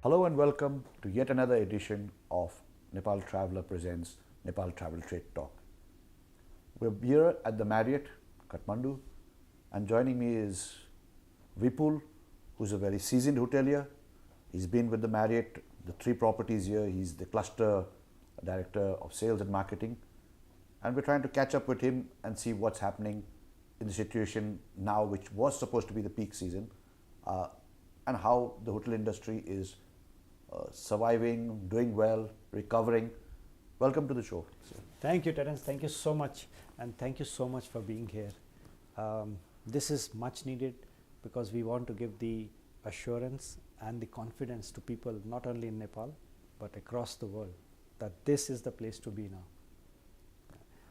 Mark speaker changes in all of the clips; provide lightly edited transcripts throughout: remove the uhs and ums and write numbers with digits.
Speaker 1: Hello and welcome to yet another edition of Nepal Traveller Presents Nepal Travel Trade Talk. We're here at the Marriott, Kathmandu, and joining me is Vipul, who's a very seasoned hotelier. He's been with the Marriott, the 3 properties here. He's the cluster director of sales and marketing. And we're trying to catch up with him and see what's happening in the situation now, which was supposed to be the peak season, and how the hotel industry is surviving, doing well, recovering. Welcome to the show.
Speaker 2: Thank you, Terence. Thank you so much. And thank you so much for being here. This is much needed because we want to give the assurance and the confidence to people, not only in Nepal, but across the world, that this is the place to be now.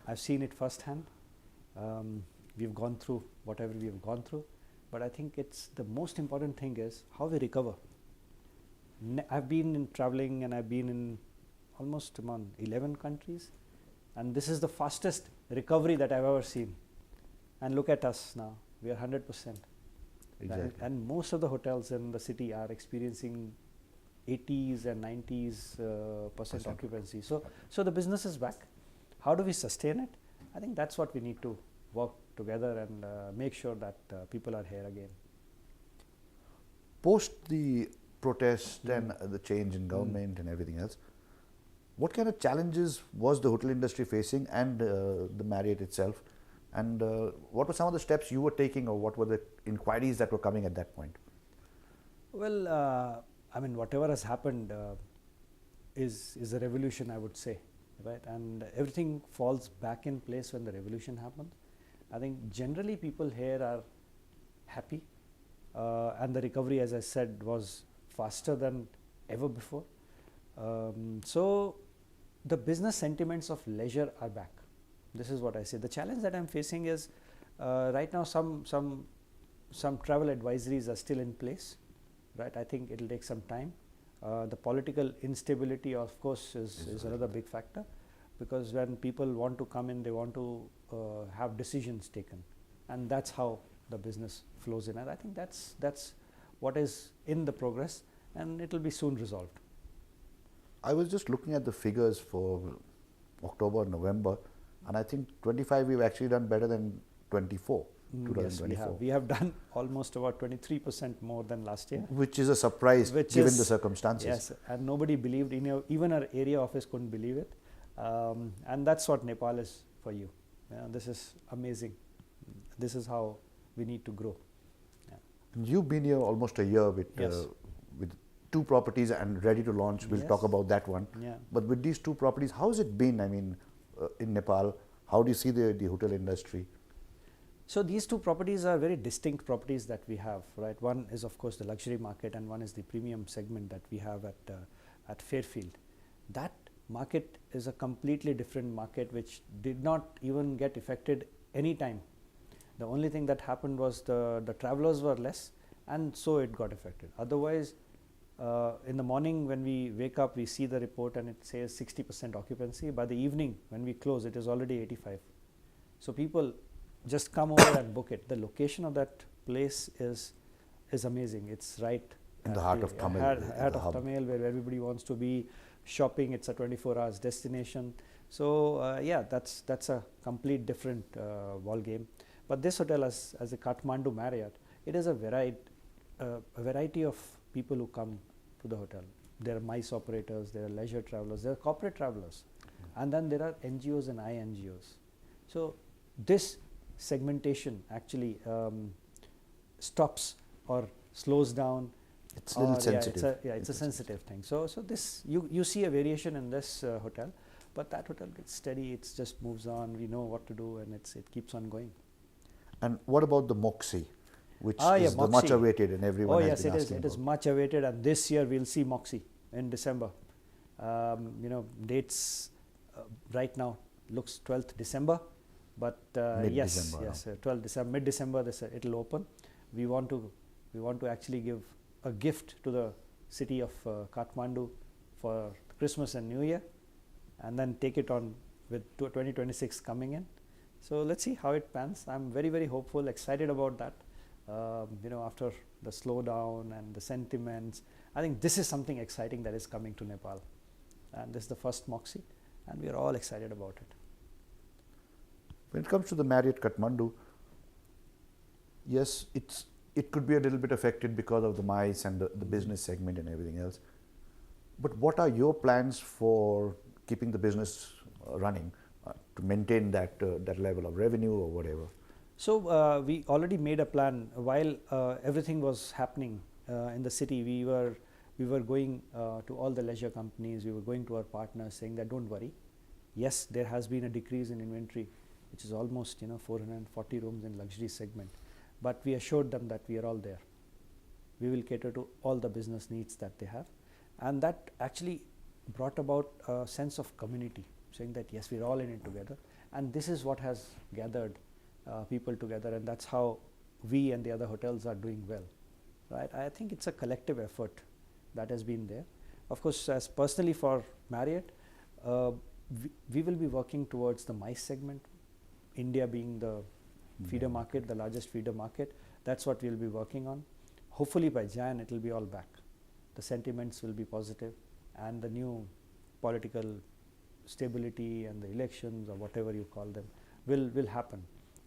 Speaker 2: I've seen it firsthand. We've gone through whatever we have gone through, but I think it's the most important thing is how we recover. I've been in traveling and I've been in almost 11 countries, and this is the fastest recovery that I've ever seen. And look at us now, we are 100%.
Speaker 1: Exactly.
Speaker 2: And most of the hotels in the city are experiencing 80s and 90s percent occupancy. So the business is back. How do we sustain it? I think that's what we need to work together and make sure that people are here again.
Speaker 1: Post the protest and the change in government and everything else, what kind of challenges was the hotel industry facing and the Marriott itself? And what were some of the steps you were taking, or what were the inquiries that were coming at that point?
Speaker 2: Well, I mean, whatever has happened is a revolution, I would say, right? And everything falls back in place when the revolution happens. I think generally people here are happy, and the recovery, as I said, was faster than ever before. So the business sentiments of leisure are back. This is what I say. The challenge that I'm facing is right now some travel advisories are still in place, right? I think it will take some time. The political instability, of course, is another big factor, because when people want to come in, they want to have decisions taken, and that's how the business flows in. And I think that's what is in the progress, and it will be soon resolved.
Speaker 1: I was just looking at the figures for October, November, and I think 25 we've actually done better than 24. 2024.
Speaker 2: Yes, we have done almost about 23% more than last year.
Speaker 1: Which is a surprise given the circumstances.
Speaker 2: Yes, and nobody believed, even our area office couldn't believe it. And that's what Nepal is for you. This is amazing. This is how we need to grow.
Speaker 1: You've been here almost a year with 2 properties and ready to launch. We'll talk about that one.
Speaker 2: Yeah.
Speaker 1: But with these 2 properties, how has it been? I mean, in Nepal, how do you see the hotel industry?
Speaker 2: So these 2 properties are very distinct properties that we have, right? One is, of course, the luxury market, and one is the premium segment that we have at Fairfield. That market is a completely different market, which did not even get affected any time. The only thing that happened was the travelers were less, and so it got affected. Otherwise, in the morning when we wake up, we see the report and it says 60% occupancy. By the evening when we close, it is already 85. So people just come over and book it. The location of that place is amazing. It's right
Speaker 1: in the heart of Tamil.
Speaker 2: Heart of Tamil, where everybody wants to be shopping. It's a 24 hours destination. So yeah, that's a complete different ball game. But this hotel, as a Kathmandu Marriott, it is a variety of people who come to the hotel. There are MICE operators, there are leisure travelers, there are corporate travelers, and then there are NGOs and INGOs. So this segmentation actually stops or slows down.
Speaker 1: It's a little sensitive.
Speaker 2: It's a sensitive thing. So this you see a variation in this hotel, but that hotel gets steady. It just moves on. We know what to do, and it keeps on going.
Speaker 1: And what about the Moxy, which is the much awaited, and everyone has been asking
Speaker 2: it is much awaited, and this year we'll see Moxy in December. Dates right now looks 12th December, but yes, 12th December, mid-December it will open. We want to actually give a gift to the city of Kathmandu for Christmas and New Year, and then take it on with 2026 coming in. So let's see how it pans. I'm very, very hopeful, excited about that. After the slowdown and the sentiments, I think this is something exciting that is coming to Nepal, and this is the first Moxy, and we are all excited about it.
Speaker 1: When it comes to the Marriott Kathmandu, yes, it could be a little bit affected because of the MICE and the business segment and everything else. But what are your plans for keeping the business running to maintain that level of revenue or whatever?
Speaker 2: So we already made a plan while everything was happening in the city. We were going to all the leisure companies. We were going to our partners saying that don't worry. Yes, there has been a decrease in inventory, which is almost 440 rooms in luxury segment. But we assured them that we are all there. We will cater to all the business needs that they have, and that actually brought about a sense of community, saying that yes, we are all in it together, and this is what has gathered people together, and that's how we and the other hotels are doing well, right? I think it's a collective effort that has been there. Of course, as personally for Marriott, we will be working towards the MICE segment, India being the feeder market, the largest feeder market. That's what we'll be working on. Hopefully by Jan it will be all back. The sentiments will be positive, and the new political stability and the elections or whatever you call them will happen.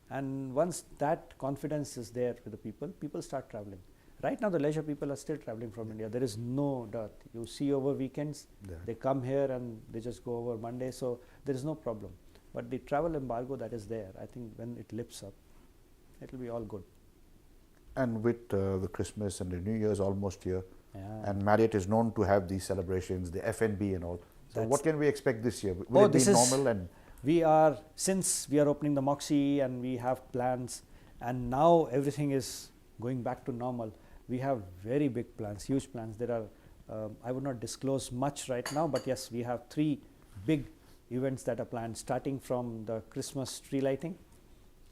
Speaker 2: And once that confidence is there with the people start traveling. Right now the leisure people are still traveling from India. There is no doubt. You see over weekends, they come here and they just go over Monday, so there is no problem. But the travel embargo that is there, I think when it lifts up, it will be all good.
Speaker 1: And with the Christmas and the New Year's almost here, and Marriott is known to have these celebrations, the F&B and all. So what can we expect this year? Will it be normal? And
Speaker 2: since we are opening the Moxy and we have plans, and now everything is going back to normal, we have very big plans, huge plans. There are, I would not disclose much right now, but yes, we have 3 big events that are planned, starting from the Christmas tree lighting,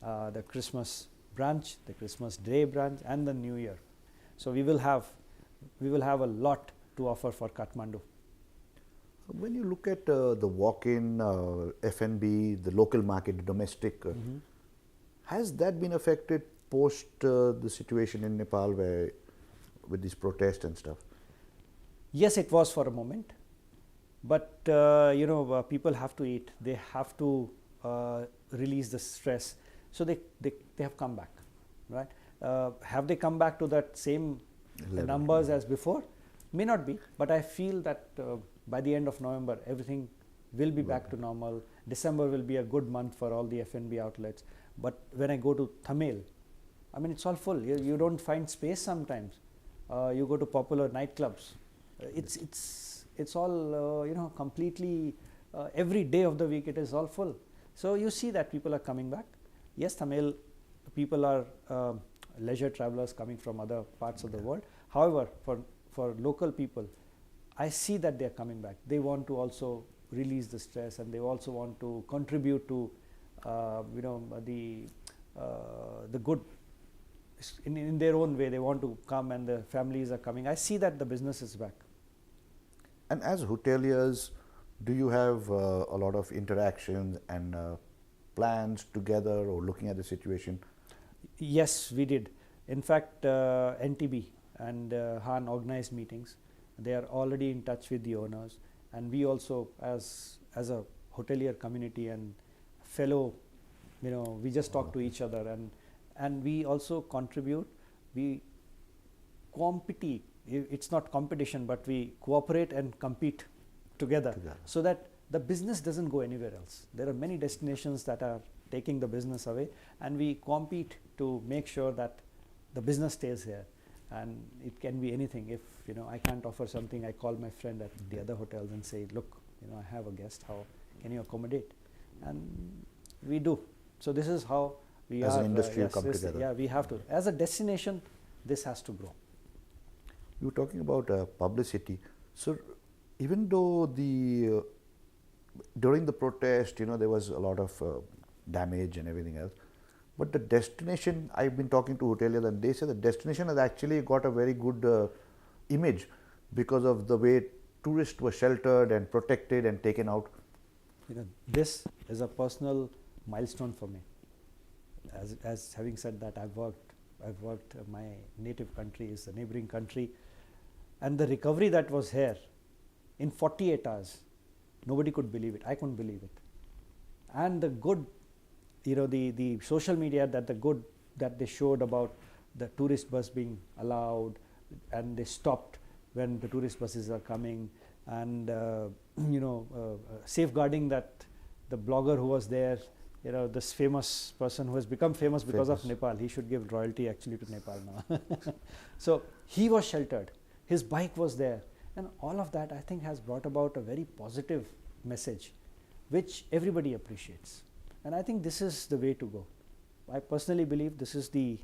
Speaker 2: the Christmas brunch, the Christmas Day brunch, and the New Year. So we will have a lot to offer for Kathmandu.
Speaker 1: When you look at the walk-in F&B, the local market, the domestic, has that been affected post the situation in Nepal where with these protests and stuff?
Speaker 2: Yes, it was for a moment, but people have to eat. They have to release the stress, so they have come back, right? Have they come back to that same numbers as before? May not be, but I feel that by the end of November, everything will be back to normal. December will be a good month for all the F&B outlets. But when I go to Tamil, I mean, it's all full. You don't find space sometimes. You go to popular nightclubs. It's all completely every day of the week it is all full. So you see that people are coming back. Yes, Tamil people are leisure travelers coming from other parts of the world. However, for local people, I see that they are coming back. They want to also release the stress, and they also want to contribute to the good in their own way. They want to come, and the families are coming. I see that the business is back.
Speaker 1: And as hoteliers, do you have a lot of interactions and plans together or looking at the situation?
Speaker 2: Yes, we did. In fact, NTB and Han organized meetings. They are already in touch with the owners, and we also, as a hotelier community and fellow, we just talk to each other, and we also contribute. We compete. It's not competition, but we cooperate and compete together, so that the business doesn't go anywhere else. There are many destinations that are taking the business away, and we compete to make sure that the business stays here. And it can be anything. If I can't offer something, I call my friend at the other hotels and say, look, I have a guest, how can you accommodate? And we do. So this is how we
Speaker 1: as an industry come together.
Speaker 2: Yeah, we have to. As a destination, this has to grow.
Speaker 1: You were talking about publicity. So even though during the protest, there was a lot of damage and everything else, but the destination, I've been talking to hoteliers, and they say the destination has actually got a very good image because of the way tourists were sheltered and protected and taken out.
Speaker 2: This is a personal milestone for me. As having said that, I've worked. My native country is a neighboring country. and the recovery that was here in 48 hours, nobody could believe it. I couldn't believe it. And the good, the social media that they showed about the tourist bus being allowed, and they stopped when the tourist buses are coming, and safeguarding that the blogger who was there, this famous person who has become famous because of Nepal, he should give royalty actually to Nepal now. So he was sheltered, his bike was there, and all of that I think has brought about a very positive message which everybody appreciates, and I think this is the way to go. I personally believe this is the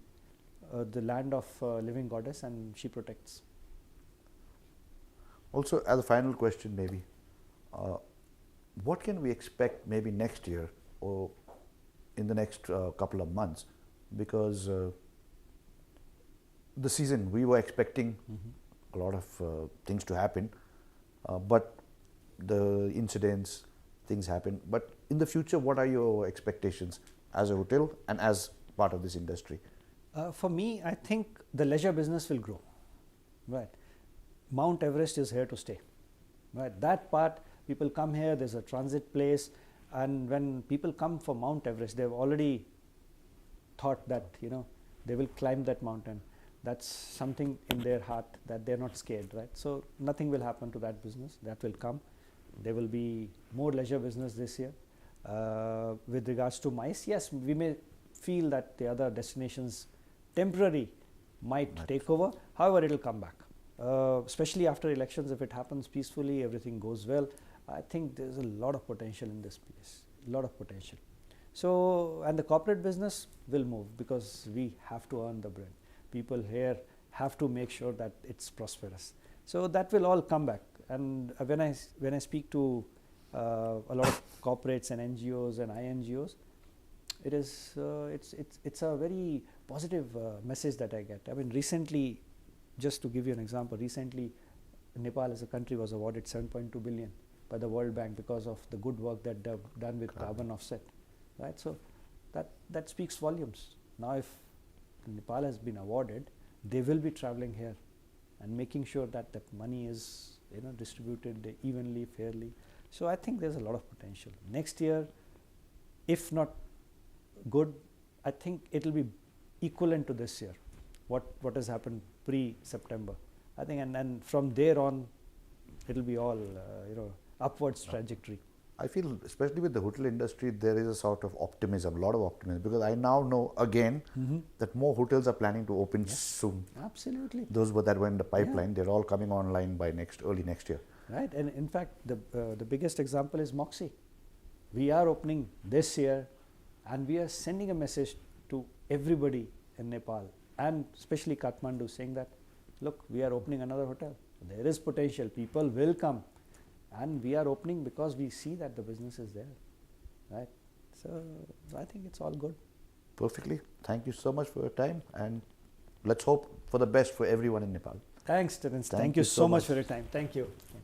Speaker 2: land of living goddess, and she protects.
Speaker 1: Also, as a final question, maybe, what can we expect maybe next year or in the next couple of months? Because the season, we were expecting a lot of things to happen, but the incidents, things happen. But in the future, what are your expectations as a hotel and as part of this industry?
Speaker 2: For me, I think the leisure business will grow. Right. Mount Everest is here to stay. Right. That part, people come here, there's a transit place, and when people come for Mount Everest, they've already thought that, they will climb that mountain. That's something in their heart that they're not scared, right? So nothing will happen to that business. That will come. There will be more leisure business this year. With regards to MICE, yes, we may feel that the other destinations temporary might take over. However, it will come back. Especially after elections, if it happens peacefully, everything goes well, I think there's a lot of potential in this place, a lot of potential. So, and the corporate business will move because we have to earn the bread. People here have to make sure that it's prosperous. So that will all come back. And when I speak to a lot of corporates and NGOs and INGOs, it's a very positive message that I get. I mean, recently, just to give you an example, recently Nepal as a country was awarded 7.2 billion by the World Bank because of the good work that they've done with carbon offset, right? So that speaks volumes. Now if Nepal has been awarded, they will be traveling here and making sure that that money is distributed evenly, fairly. So I think there's a lot of potential. Next year, if not good, I think it will be equivalent to this year, what has happened pre-September. I think, and from there on, it will be all upwards trajectory.
Speaker 1: I feel, especially with the hotel industry, there is a sort of optimism, a lot of optimism, because I now know again that more hotels are planning to open soon.
Speaker 2: Absolutely.
Speaker 1: Those that were in the pipeline, they're all coming online by early next year.
Speaker 2: Right, and in fact, the biggest example is Moxy. We are opening this year, and we are sending a message to everybody in Nepal, and especially Kathmandu, saying that, look, we are opening another hotel. There is potential. People will come. And we are opening because we see that the business is there, right? So I think it's all good.
Speaker 1: Perfectly. Thank you so much for your time, and let's hope for the best for everyone in Nepal.
Speaker 2: Thanks, Terence. Thank you so much for your time. Thank you.